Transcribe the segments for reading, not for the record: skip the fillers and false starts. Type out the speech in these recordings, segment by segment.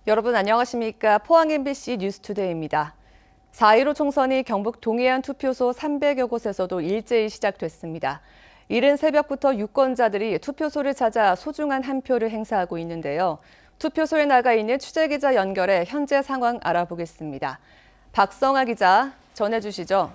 여러분 안녕하십니까? 포항 MBC 뉴스투데이입니다. 4.15 총선이 경북 동해안 투표소 300여 곳에서도 일제히 시작됐습니다. 이른 새벽부터 유권자들이 투표소를 찾아 소중한 한 표를 행사하고 있는데요. 투표소에 나가 있는 취재기자 연결해 현재 상황 알아보겠습니다. 박성아 기자, 전해주시죠.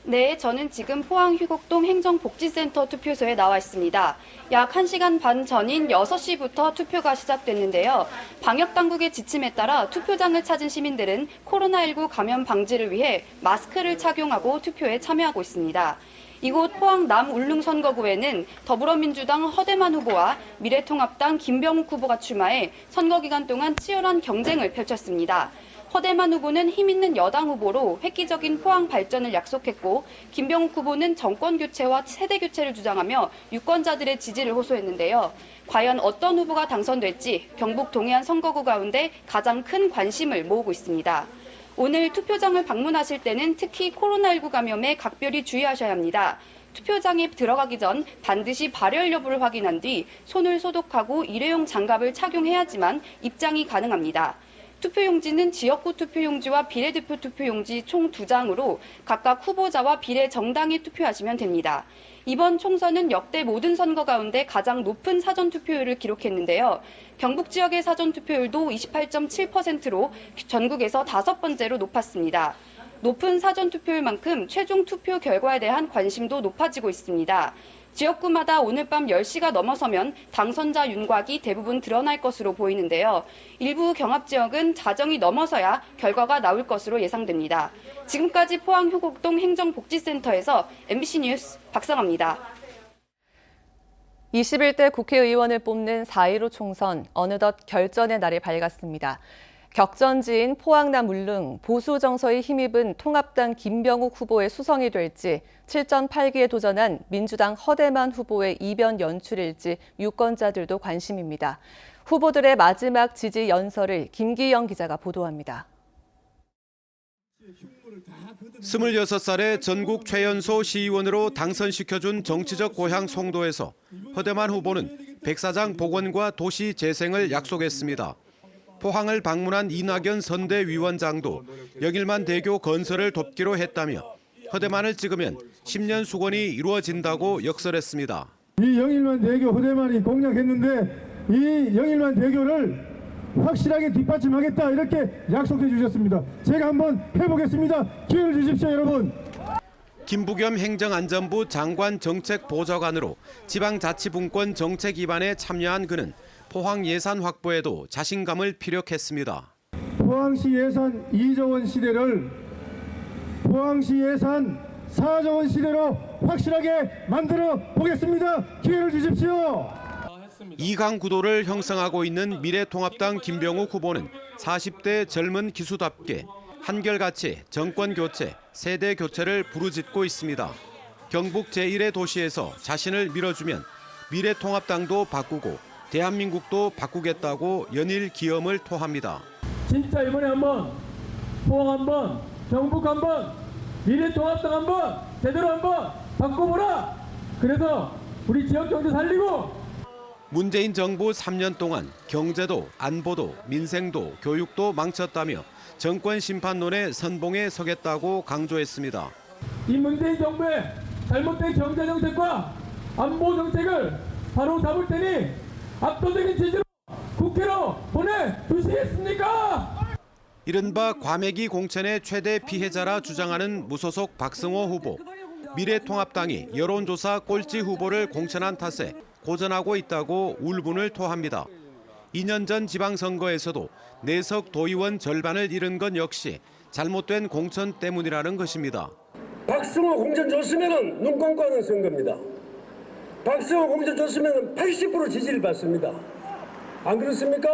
네, 저는 지금 포항 휴곡동 행정복지센터 투표소에 나와 있습니다. 약 1시간 반 전인 6시부터 투표가 시작됐는데요. 방역당국의 지침에 따라 투표장을 찾은 시민들은 코로나19 감염 방지를 위해 마스크를 착용하고 투표에 참여하고 있습니다. 이곳 포항 남울릉 선거구에는 더불어민주당 허대만 후보와 미래통합당 김병욱 후보가 출마해 선거 기간 동안 치열한 경쟁을 펼쳤습니다. 허대만 후보는 힘있는 여당 후보로 획기적인 포항 발전을 약속했고 김병욱 후보는 정권 교체와 세대 교체를 주장하며 유권자들의 지지를 호소했는데요. 과연 어떤 후보가 당선될지 경북 동해안 선거구 가운데 가장 큰 관심을 모으고 있습니다. 오늘 투표장을 방문하실 때는 특히 코로나19 감염에 각별히 주의하셔야 합니다. 투표장에 들어가기 전 반드시 발열 여부를 확인한 뒤 손을 소독하고 일회용 장갑을 착용해야지만 입장이 가능합니다. 투표용지는 지역구 투표용지와 비례대표 투표용지 총 2장으로 각각 후보자와 비례 정당에 투표하시면 됩니다. 이번 총선은 역대 모든 선거 가운데 가장 높은 사전투표율을 기록했는데요. 경북 지역의 사전투표율도 28.7%로 전국에서 5번째로 높았습니다. 높은 사전투표율만큼 최종 투표 결과에 대한 관심도 높아지고 있습니다. 지역구마다 오늘 밤 10시가 넘어서면 당선자 윤곽이 대부분 드러날 것으로 보이는데요. 일부 경합지역은 자정이 넘어서야 결과가 나올 것으로 예상됩니다. 지금까지 포항 휴곡동 행정복지센터에서 MBC 뉴스 박성아입니다. 21대 국회의원을 뽑는 4.15 총선, 어느덧 결전의 날이 밝았습니다. 격전지인 포항 남울릉 보수 정서에 힘입은 통합당 김병욱 후보의 수성이 될지 7.8기에 도전한 민주당 허대만 후보의 이변 연출일지 유권자들도 관심입니다. 후보들의 마지막 지지 연설을 김기영 기자가 보도합니다. 26살의 전국 최연소 시의원으로 당선시켜준 정치적 고향 송도에서 허대만 후보는 백사장 복원과 도시 재생을 약속했습니다. 포항을 방문한 이낙연 선대위원장도 영일만 대교 건설을 돕기로 했다며 허대만을 찍으면 10년 수건이 이루어진다고 역설했습니다. 이 영일만 대교 허대만이 공약했는데 이 영일만 대교를 확실하게 뒷받침하겠다 이렇게 약속해 주셨습니다. 제가 한번 해보겠습니다. 기회를 주십시오, 여러분. 김부겸 행정안전부 장관 정책보좌관으로 지방자치분권 정책 입안에 참여한 그는 포항 예산 확보에도 자신감을 피력했습니다. 포항시 예산 2조 원 시대를 포항시 예산 4조 원 시대로 확실하게 만들어 보겠습니다. 기회를 주십시오. 이강 구도를 형성하고 있는 미래통합당 김병욱 후보는 40대 젊은 기수답게 한결같이 정권 교체, 세대 교체를 부르짖고 있습니다. 경북 제1의 도시에서 자신을 밀어주면 미래통합당도 바꾸고 대한민국도 바꾸겠다고 연일 기염을 토합니다. 진짜 이번에 한번 포항 한번 경북 한번 미래통합당 한번 제대로 한번 바꿔보라. 그래서 우리 지역 경제 살리고. 문재인 정부 3년 동안 경제도 안보도 민생도 교육도 망쳤다며 정권 심판론의 선봉에 서겠다고 강조했습니다. 이 문재인 정부의 잘못된 경제 정책과 안보 정책을 바로 잡을 테니 압도적인 지지로 국회로 보내주시겠습니까? 이른바 과메기 공천의 최대 피해자라 주장하는 무소속 박승호 후보. 미래통합당이 여론조사 꼴찌 후보를 공천한 탓에 고전하고 있다고 울분을 토합니다. 2년 전 지방선거에서도 내석 도의원 절반을 잃은 건 역시 잘못된 공천 때문이라는 것입니다. 박승호 공천 줬으면 눈 감고 하는 선거입니다. 박승호 공천 줬으면 80% 지지를 받습니다. 안 그렇습니까?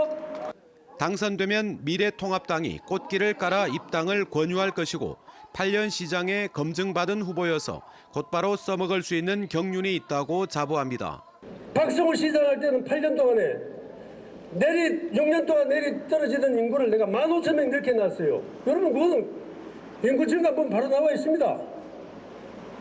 당선되면 미래통합당이 꽃길을 깔아 입당을 권유할 것이고 8년 시장에 검증받은 후보여서 곧바로 써먹을 수 있는 경륜이 있다고 자부합니다. 박승호 시장할 때는 8년 동안에 6년 동안 내리 떨어지던 인구를 내가 15,000명 이렇게 놨어요. 여러분 그거는 인구 증가분 바로 나와 있습니다.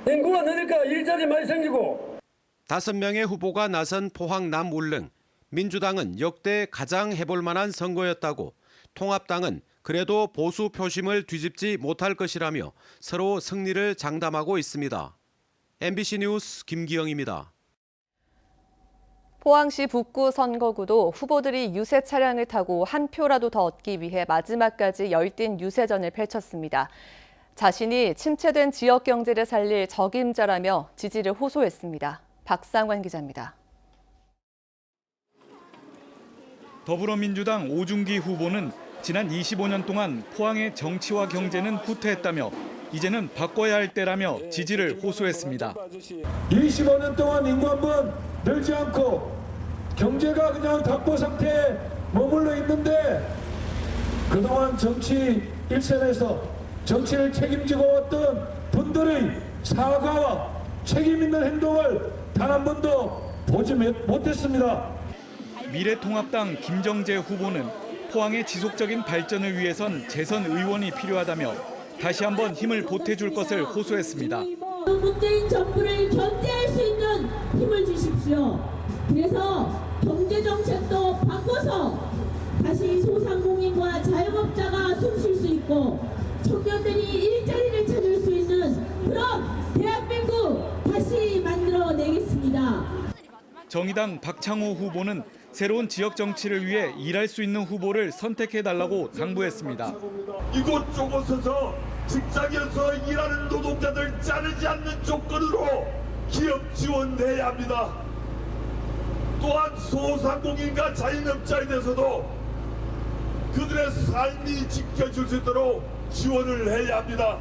인구가 늘니까 일자리 많이 생기고. 5명의 후보가 나선 포항 남울릉. 민주당은 역대 가장 해볼 만한 선거였다고, 통합당은 그래도 보수 표심을 뒤집지 못할 것이라며 서로 승리를 장담하고 있습니다. MBC 뉴스 김기영입니다. 포항시 북구 선거구도 후보들이 유세 차량을 타고 한 표라도 더 얻기 위해 마지막까지 열띤 유세전을 펼쳤습니다. 자신이 침체된 지역 경제를 살릴 적임자라며 지지를 호소했습니다. 박상환 기자입니다. 더불어민주당 오중기 후보는 지난 25년 동안 포항의 정치와 경제는 후퇴했다며 이제는 바꿔야 할 때라며 지지를 호소했습니다. 25년 동안 인구 한 번 늘지 않고 경제가 그냥 답보 상태에 머물러 있는데 그동안 정치 일선에서 정치를 책임지고 왔던 분들의 사과와 책임 있는 행동을 단 한 번도 보지 못했습니다. 미래통합당 김정재 후보는 포항의 지속적인 발전을 위해선 재선 의원이 필요하다며 다시 한번 힘을 보태줄 것을 호소했습니다. 문재인 정부를 견제할 수 있는 힘을 주십시오. 그래서 경제정책도 바꿔서 다시 소상공인과 자영업자가 숨 쉴 수 있고 청년들이 일자리를 찾을 수 있는 그런 대한민국 다시 만들어내겠습니다. 정의당 박창호 후보는 새로운 지역 정치를 위해 일할 수 있는 후보를 선택해달라고 당부했습니다. 이곳저곳에서 직장에서 일하는 노동자들 자르지 않는 조건으로 기업 지원해야 합니다. 또한 소상공인과 자영업자에 대해서도 그들의 삶이 지켜질 수 있도록 지원을 해야 합니다.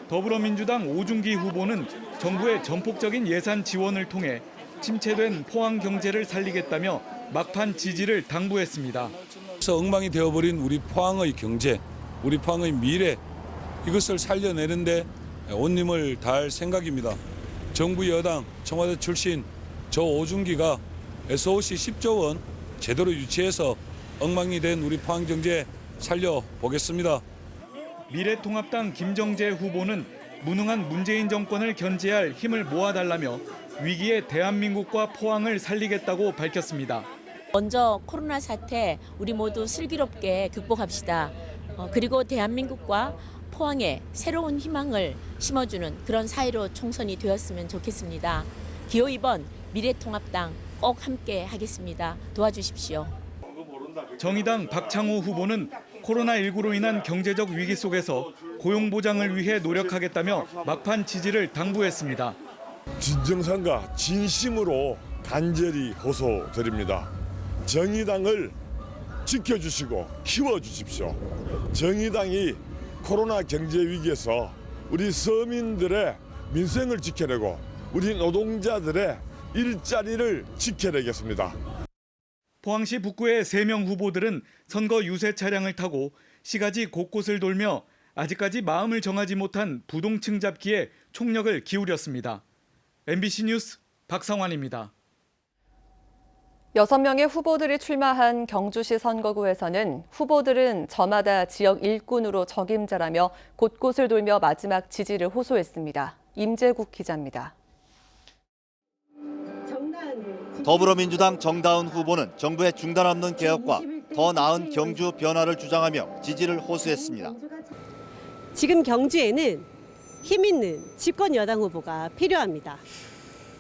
더불어민주당 오중기 후보는 정부의 전폭적인 예산 지원을 통해 침체된 포항 경제를 살리겠다며 막판 지지를 당부했습니다. 엉망이 되어버린 우리 포항의 경제, 우리 포항의 미래 이것을 살려내는데 온 힘을 다할 생각입니다. 정부 여당 청와대 출신 저 오중기가 SOC 10조 원 제대로 유치해서 엉망이 된 우리 포항 경제 살려보겠습니다. 미래통합당 김정재 후보는 무능한 문재인 정권을 견제할 힘을 모아달라며 위기의 대한민국과 포항을 살리겠다고 밝혔습니다. 먼저 코로나 사태 우리 모두 슬기롭게 극복합시다. 그리고 대한민국과 포항에 새로운 희망을 심어주는 그런 사회로 총선이 되었으면 좋겠습니다. 기호 2번 미래통합당 꼭 함께 하겠습니다. 도와주십시오. 정의당 박창호 후보는 코로나19로 인한 경제적 위기 속에서 고용 보장을 위해 노력하겠다며 막판 지지를 당부했습니다. 진정성과 진심으로 간절히 호소드립니다. 정의당을 지켜주시고 키워주십시오. 정의당이 코로나 경제 위기에서 우리 서민들의 민생을 지켜내고 우리 노동자들의 일자리를 지켜내겠습니다. 포항시 북구의 3명 후보들은 선거 유세 차량을 타고 시가지 곳곳을 돌며 아직까지 마음을 정하지 못한 부동층 잡기에 총력을 기울였습니다. MBC 뉴스 박상환입니다. 6명의 후보들이 출마한 경주시 선거구에서는 후보들은 저마다 지역 일꾼으로 적임자라며 곳곳을 돌며 마지막 지지를 호소했습니다. 임재국 기자입니다. 더불어민주당 정다은 후보는 정부의 중단 없는 개혁과 더 나은 경주 변화를 주장하며 지지를 호소했습니다. 지금 경주에는 힘 있는 집권 여당 후보가 필요합니다.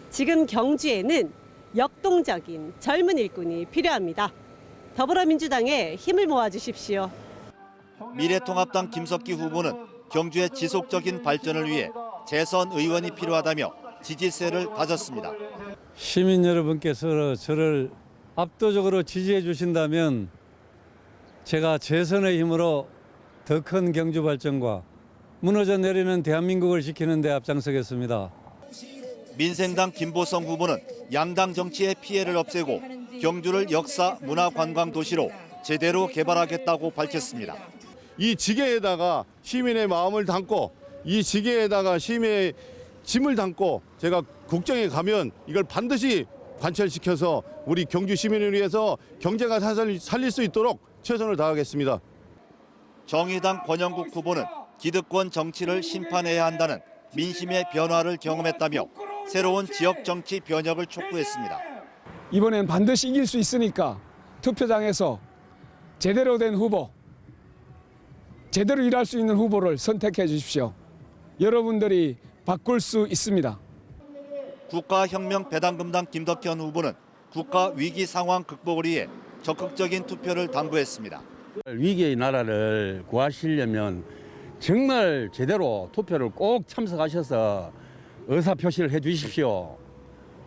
지금 경주에는 역동적인 젊은 일꾼이 필요합니다. 더불어민주당에 힘을 모아주십시오. 미래통합당 김석기 후보는 경주의 지속적인 발전을 위해 재선 의원이 필요하다며 지지세를 다졌습니다. 시민 여러분께서 저를 압도적으로 지지해 주신다면 제가 재선의 힘으로 더 큰 경주 발전과 무너져 내리는 대한민국을 지키는 데 앞장서겠습니다. 민생당 김보성 후보는 양당 정치의 피해를 없애고 경주를 역사 문화관광 도시로 제대로 개발하겠다고 밝혔습니다. 이 지게에다가 시민의 마음을 담고 이 지게에다가 시민의 짐을 담고 제가 국정에 가면 이걸 반드시 관철시켜서 우리 경주 시민을 위해서 경제가 살릴 수 있도록 최선을 다하겠습니다. 정의당 권영국 후보는 기득권 정치를 심판해야 한다는 민심의 변화를 경험했다며 새로운 지역 정치 변혁을 촉구했습니다. 이번엔 반드시 이길 수 있으니까 투표장에서 제대로 된 후보, 제대로 일할 수 있는 후보를 선택해 주십시오. 여러분들이 바꿀 수 있습니다. 국가혁명배당금당 김덕현 후보는 국가 위기 상황 극복을 위해 적극적인 투표를 당부했습니다. 위기의 나라를 구하시려면 정말 제대로 투표를 꼭 참석하셔서 의사표시를 해 주십시오.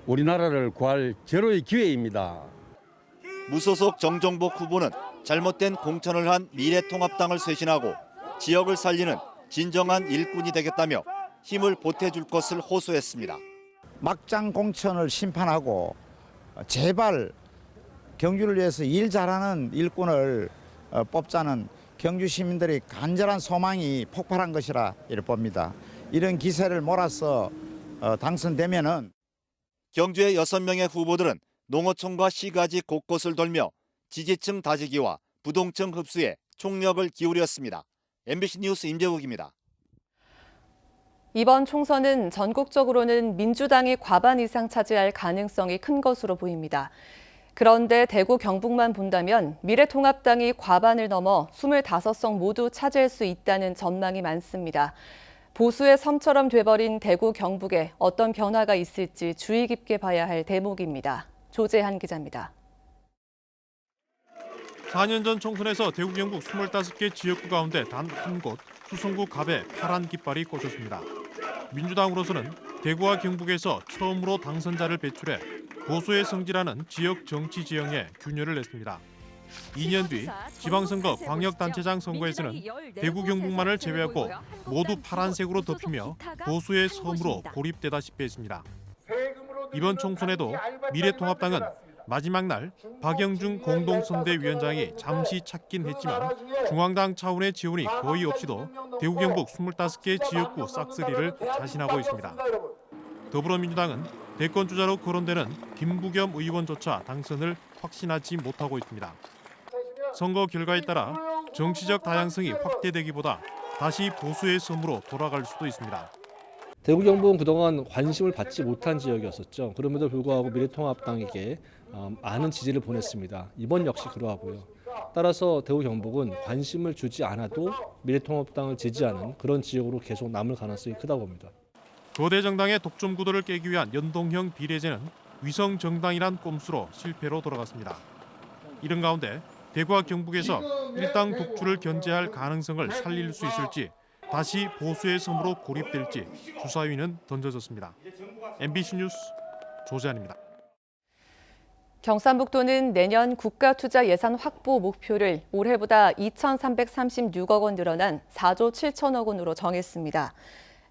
우리나라를 구할 제로의 기회입니다. 무소속 정종복 후보는 잘못된 공천을 한 미래통합당을 쇄신하고 지역을 살리는 진정한 일꾼이 되겠다며 힘을 보태줄 것을 호소했습니다. 막장 공천을 심판하고 제발 경주를 위해서 일 잘하는 일꾼을 뽑자는 경주 시민들의 간절한 소망이 폭발한 것이라 봅니다. 이런 기세를 몰아서 당선되면은 경주의 6명의 후보들은 농어촌과 시가지 곳곳을 돌며 지지층 다지기와 부동층 흡수에 총력을 기울였습니다. MBC 뉴스 임재욱입니다. 이번 총선은 전국적으로는 민주당이 과반 이상 차지할 가능성이 큰 것으로 보입니다. 그런데 대구 경북만 본다면 미래통합당이 과반을 넘어 25석 모두 차지할 수 있다는 전망이 많습니다. 보수의 섬처럼 돼버린 대구 경북에 어떤 변화가 있을지 주의 깊게 봐야 할 대목입니다. 조재한 기자입니다. 4년 전 총선에서 대구 경북 25개 지역구 가운데 단 한 곳 수성구 갑에 파란 깃발이 꽂혔습니다. 민주당으로서는 대구와 경북에서 처음으로 당선자를 배출해 보수의 성지라는 지역 정치 지형에 균열을 냈습니다. 2년 뒤 지방선거 광역단체장 선거에서는 대구 경북만을 제외하고 모두 파란색으로 덮이며 보수의 섬으로 고립되다시피 했습니다. 이번 총선에도 미래통합당은 마지막 날 박영중 공동선대위원장이 잠시 찾긴 했지만 중앙당 차원의 지원이 거의 없이도 대구 경북 25개 지역구 싹쓸이를 자신하고 있습니다. 더불어민주당은 대권 주자로 거론되는 김부겸 의원조차 당선을 확신하지 못하고 있습니다. 선거 결과에 따라 정치적 다양성이 확대되기보다 다시 보수의 섬으로 돌아갈 수도 있습니다. 대구 경북은 그동안 관심을 받지 못한 지역이었었죠. 그럼에도 불구하고 미래통합당에게 많은 지지를 보냈습니다. 이번 역시 그러하고요. 따라서 대구 경북은 관심을 주지 않아도 미래통합당을 지지하는 그런 지역으로 계속 남을 가능성이 크다고 봅니다. 거대 정당의 독점 구도를 깨기 위한 연동형 비례제는 위성 정당이란 꼼수로 실패로 돌아갔습니다. 이런 가운데 대구와 경북에서 일당 독주를 견제할 가능성을 살릴 수 있을지 다시 보수의 섬으로 고립될지 주사위는 던져졌습니다. MBC 뉴스 조재한입니다. 경상북도는 내년 국가투자 예산 확보 목표를 올해보다 2,336억 원 늘어난 4조 7천억 원으로 정했습니다.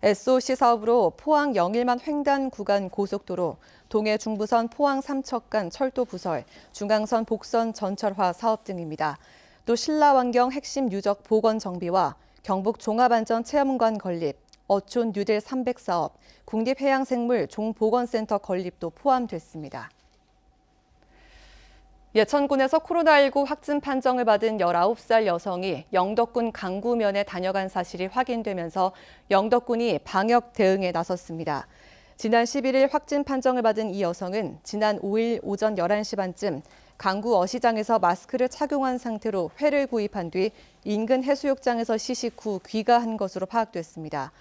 SOC 사업으로 포항 영일만 횡단 구간 고속도로, 동해 중부선 포항 삼척간 철도 부설, 중앙선 복선 전철화 사업 등입니다. 또 신라환경 핵심 유적 복원 정비와 경북 종합안전 체험관 건립, 어촌 뉴딜 300 사업, 국립해양생물 종보건센터 건립도 포함됐습니다. 예천군에서 코로나19 확진 판정을 받은 19살 여성이 영덕군 강구면에 다녀간 사실이 확인되면서 영덕군이 방역 대응에 나섰습니다. 지난 11일 확진 판정을 받은 이 여성은 지난 5일 오전 11시 반쯤 강구 어시장에서 마스크를 착용한 상태로 회를 구입한 뒤 인근 해수욕장에서 시식 후 귀가한 것으로 파악됐습니다.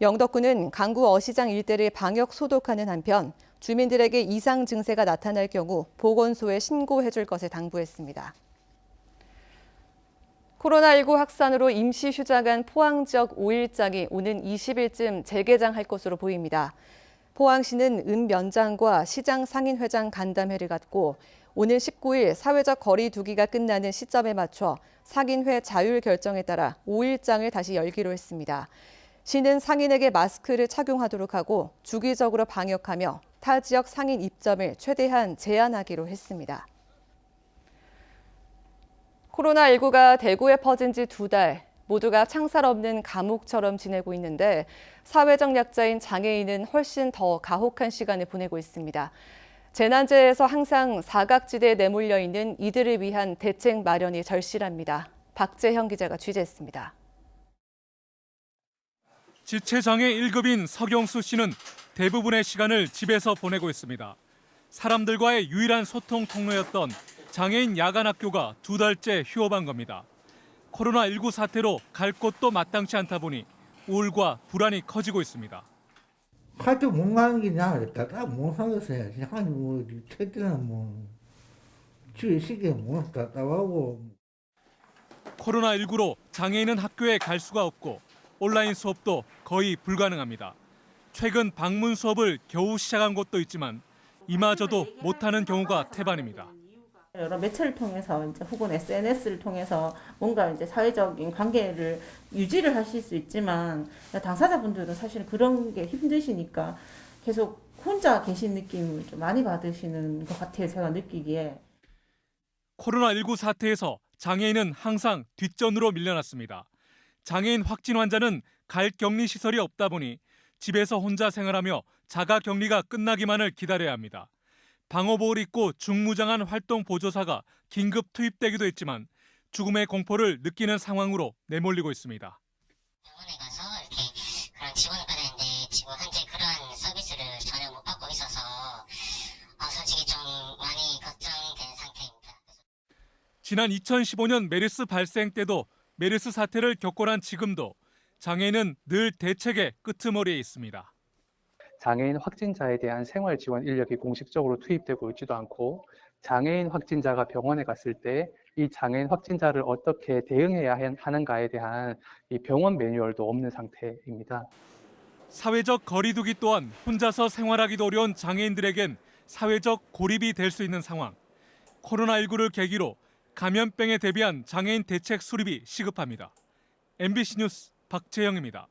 영덕군은 강구 어시장 일대를 방역 소독하는 한편 주민들에게 이상 증세가 나타날 경우 보건소에 신고해 줄 것을 당부했습니다. 코로나19 확산으로 임시 휴장한 포항 지역 5일장이 오는 20일쯤 재개장할 것으로 보입니다. 포항시는 읍면장과 시장 상인회장 간담회를 갖고 오는 19일 사회적 거리 두기가 끝나는 시점에 맞춰 상인회 자율 결정에 따라 5일장을 다시 열기로 했습니다. 시는 상인에게 마스크를 착용하도록 하고 주기적으로 방역하며 타 지역 상인 입점을 최대한 제한하기로 했습니다. 코로나19가 대구에 퍼진 지 2달, 모두가 창살 없는 감옥처럼 지내고 있는데 사회적 약자인 장애인은 훨씬 더 가혹한 시간을 보내고 있습니다. 재난재해에서 항상 사각지대에 내몰려 있는 이들을 위한 대책 마련이 절실합니다. 박재형 기자가 취재했습니다. 지체장애 1급인 서경수 씨는 대부분의 시간을 집에서 보내고 있습니다. 사람들과의 유일한 소통 통로였던 장애인 야간 학교가 2달째 휴업한 겁니다. 코로나19 사태로 갈 곳도 마땅치 않다 보니 우울과 불안이 커지고 있습니다. 학교 못 가는 게 나았다. 못 살겠어요. 아니 뭐 최대한 뭐 주의 시기에 못 답답하고. 코로나19로 장애인은 학교에 갈 수가 없고 온라인 수업도 거의 불가능합니다. 최근 방문 수업을 겨우 시작한 곳도 있지만 이마저도 못하는 경우가 태반입니다. 여러 매체를 통해서 이제 혹은 SNS를 통해서 뭔가 이제 사회적인 관계를 유지를 하실 수 있지만 당사자분들은 사실 그런 게 힘드시니까 계속 혼자 계신 느낌을 좀 많이 받으시는 것 같아요. 제가 느끼기에. 코로나19 사태에서 장애인은 항상 뒷전으로 밀려났습니다. 장애인 확진 환자는 갈 격리 시설이 없다 보니 집에서 혼자 생활하며 자가 격리가 끝나기만을 기다려야 합니다. 방호복을 입고 중무장한 활동 보조사가 긴급 투입되기도 했지만 죽음의 공포를 느끼는 상황으로 내몰리고 있습니다. 병원에 가서 이렇게 그런 지원을 받았는데 지금 현재 그런 서비스를 전혀 못 받고 있어서 솔직히 좀 많이 걱정된 상태입니다. 지난 2015년 메르스 발생 때도 메르스 사태를 겪고 난 지금도 장애인은 늘 대책의 끄트머리에 있습니다. 장애인 확진자에 대한 생활 지원 인력이 공식적으로 투입되고 있지도 않고 장애인 확진자가 병원에 갔을 때 이 장애인 확진자를 어떻게 대응해야 하는가에 대한 이 병원 매뉴얼도 없는 상태입니다. 사회적 거리두기 또한 혼자서 생활하기도 어려운 장애인들에겐 사회적 고립이 될 수 있는 상황. 코로나19를 계기로 감염병에 대비한 장애인 대책 수립이 시급합니다. MBC 뉴스 박재영입니다.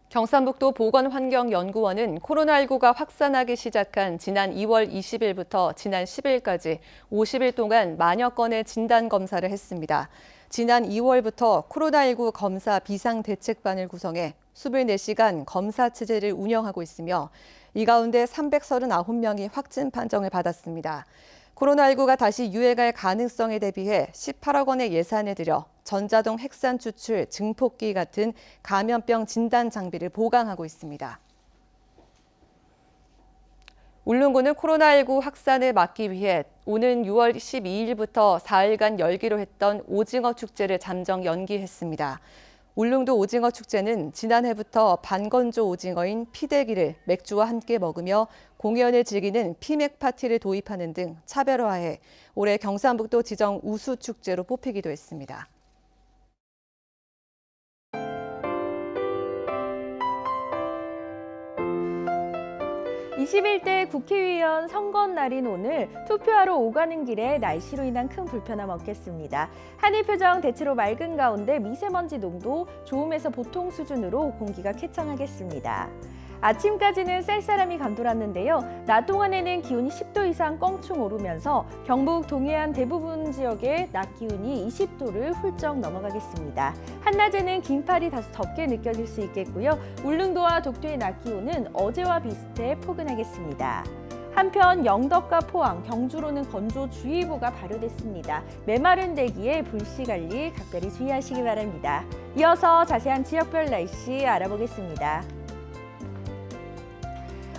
경상북도 보건환경연구원은 코로나19가 확산하기 시작한 지난 2월 20일부터 지난 10일까지 50일 동안 만여 건의 진단검사를 했습니다. 지난 2월부터 코로나19 검사 비상대책반을 구성해 24시간 검사 체제를 운영하고 있으며 이 가운데 339명이 확진 판정을 받았습니다. 코로나19가 다시 유행할 가능성에 대비해 18억 원의 예산을 들여 전자동 핵산 추출 증폭기 같은 감염병 진단 장비를 보강하고 있습니다. 울릉군은 코로나19 확산을 막기 위해 오는 6월 12일부터 4일간 열기로 했던 오징어 축제를 잠정 연기했습니다. 울릉도 오징어 축제는 지난해부터 반건조 오징어인 피대기를 맥주와 함께 먹으며 공연을 즐기는 피맥 파티를 도입하는 등 차별화해 올해 경상북도 지정 우수 축제로 뽑히기도 했습니다. 21대 국회의원 선거 날인 오늘 투표하러 오가는 길에 날씨로 인한 큰 불편함 없겠습니다. 하늘 표정 대체로 맑은 가운데 미세먼지 농도 좋음에서 보통 수준으로 공기가 쾌청하겠습니다. 아침까지는 쌀쌀함이 감돌았는데요. 낮 동안에는 기온이 10도 이상 껑충 오르면서 경북 동해안 대부분 지역의 낮 기온이 20도를 훌쩍 넘어가겠습니다. 한낮에는 긴팔이 다소 덥게 느껴질 수 있겠고요. 울릉도와 독도의 낮 기온은 어제와 비슷해 포근하겠습니다. 한편 영덕과 포항, 경주로는 건조주의보가 발효됐습니다. 메마른 대기에 불씨관리 각별히 주의하시기 바랍니다. 이어서 자세한 지역별 날씨 알아보겠습니다.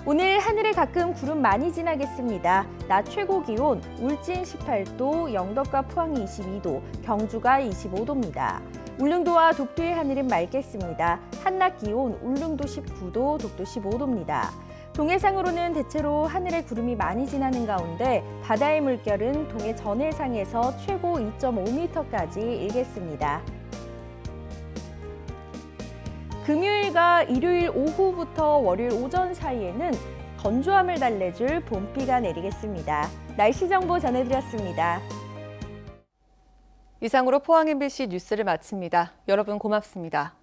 오늘 하늘에 가끔 구름 많이 지나겠습니다. 낮 최고 기온 울진 18도, 영덕과 포항이 22도, 경주가 25도입니다. 울릉도와 독도의 하늘은 맑겠습니다. 한낮 기온 울릉도 19도, 독도 15도입니다. 동해상으로는 대체로 하늘에 구름이 많이 지나는 가운데 바다의 물결은 동해 전해상에서 최고 2.5m까지 일겠습니다. 금요일과 일요일 오후부터 월요일 오전 사이에는 건조함을 달래줄 봄비가 내리겠습니다. 날씨 정보 전해드렸습니다. 이상으로 포항 MBC 뉴스를 마칩니다. 여러분 고맙습니다.